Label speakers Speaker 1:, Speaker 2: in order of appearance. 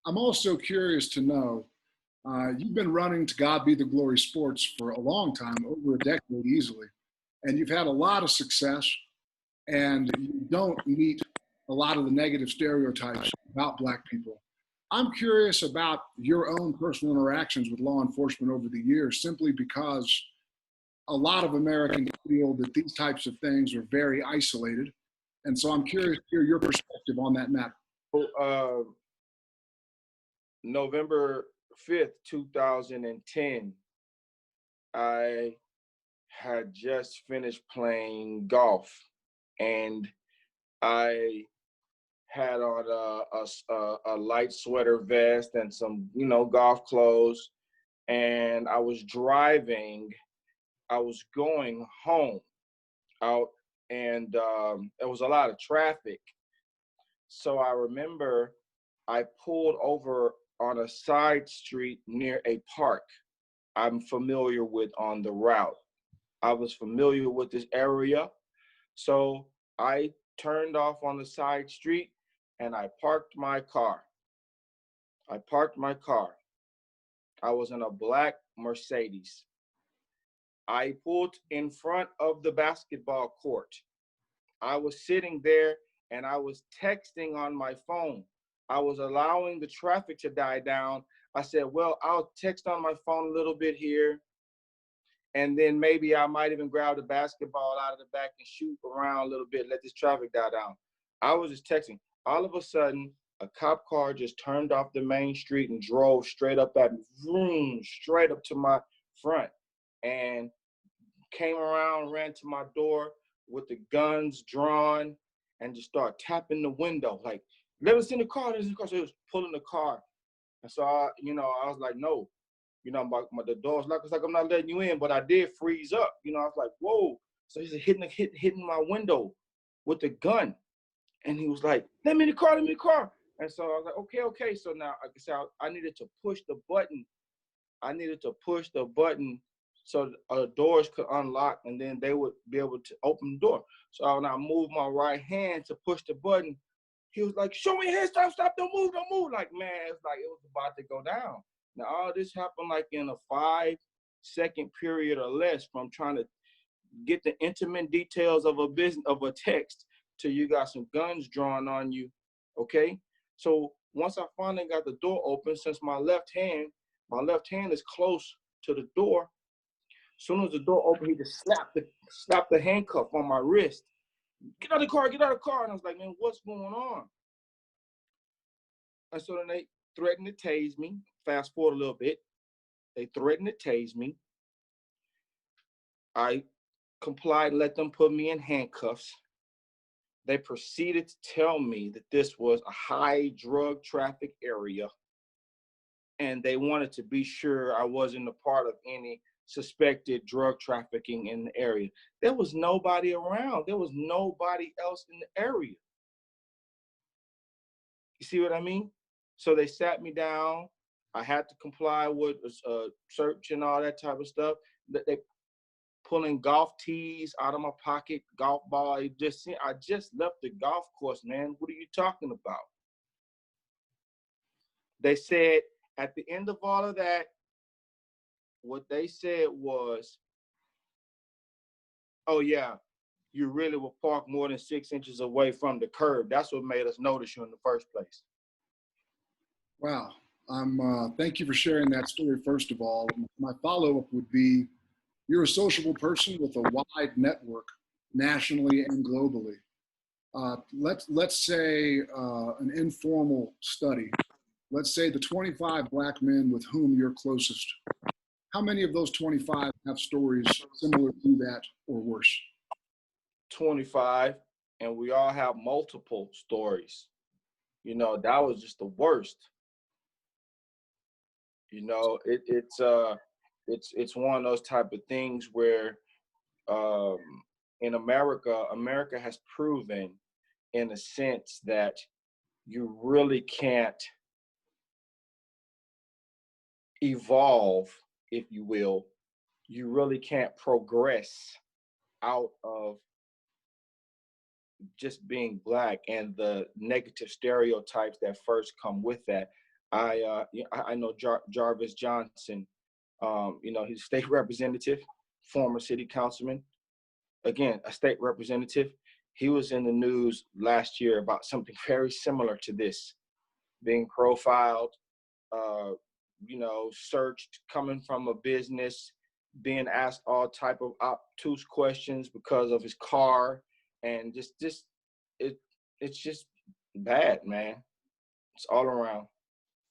Speaker 1: I'm also curious to know, you've been running to God Be the Glory Sports for a long time, over a decade easily, and you've had a lot of success, and you don't meet a lot of the negative stereotypes about Black people. I'm curious about your own personal interactions with law enforcement over the years, simply because a lot of Americans feel that these types of things are very isolated. And so I'm curious to hear your perspective on that matter.
Speaker 2: So, November 5th, 2010, I had just finished playing golf, and I had on a light sweater vest and some, golf clothes. And I was driving, I was going home out, and there was a lot of traffic. So I remember I pulled over on a side street near a park I'm familiar with on the route. I was familiar with this area. So I turned off on the side street and I parked my car. I was in a black Mercedes. I pulled in front of the basketball court. I was sitting there and I was texting on my phone. I was allowing the traffic to die down. I said, well, I'll text on my phone a little bit here, and then maybe I might even grab the basketball out of the back and shoot around a little bit, let this traffic die down. I was just texting. All of a sudden, a cop car just turned off the main street and drove straight up at me, vroom, straight up to my front, and came around, ran to my door with the guns drawn, and just started tapping the window, like, let us in the car, let us in the car. So he was pulling the car. And so, I was like, no. The door's locked. It's like, I'm not letting you in, but I did freeze up. I was like, whoa. So he's hitting my window with the gun. And he was like, let me in the car. And so I was like, okay. So now, like I said, I needed to push the button. So doors could unlock, and then they would be able to open the door. So when I moved my right hand to push the button, he was like, show me your hand, stop, don't move. Like, man, it's like it was about to go down. Now, all this happened like in a 5-second period or less, from trying to get the intimate details of a text till you got some guns drawn on you, okay? So once I finally got the door open, since my left hand is close to the door, as soon as the door opened, he just slapped the handcuff on my wrist. Get out of the car. And I was like, man, what's going on? And so then they threatened to tase me. Fast forward a little bit. They threatened to tase me. I complied, let them put me in handcuffs. They proceeded to tell me that this was a high drug traffic area, and they wanted to be sure I wasn't a part of any suspected drug trafficking in the area. There was nobody around. There was nobody else in the area. You see what I mean? So they sat me down. I had to comply with search and all that type of stuff. They pulling golf tees out of my pocket, golf ball. I just left the golf course, man. What are you talking about? They said at the end of all of that, what they said was, oh yeah, you really were parked more than 6 inches away from the curb. That's what made us notice you in the first place.
Speaker 1: Wow. Thank you for sharing that story, first of all. My follow-up would be, you're a sociable person with a wide network, nationally and globally. Let's say an informal study. Let's say the 25 Black men with whom you're closest. How many of those 25 have stories similar to that or worse?
Speaker 2: 25, and we all have multiple stories. That was just the worst. It's one of those type of things where in America has proven, in a sense, that you really can't evolve, if you will. You really can't progress out of just being Black and the negative stereotypes that first come with that. I know Jarvis Johnson. He's a state representative, former city councilman. Again, a state representative. He was in the news last year about something very similar to this, being profiled, searched, coming from a business, being asked all type of obtuse questions because of his car, and it's just bad, man. It's all around.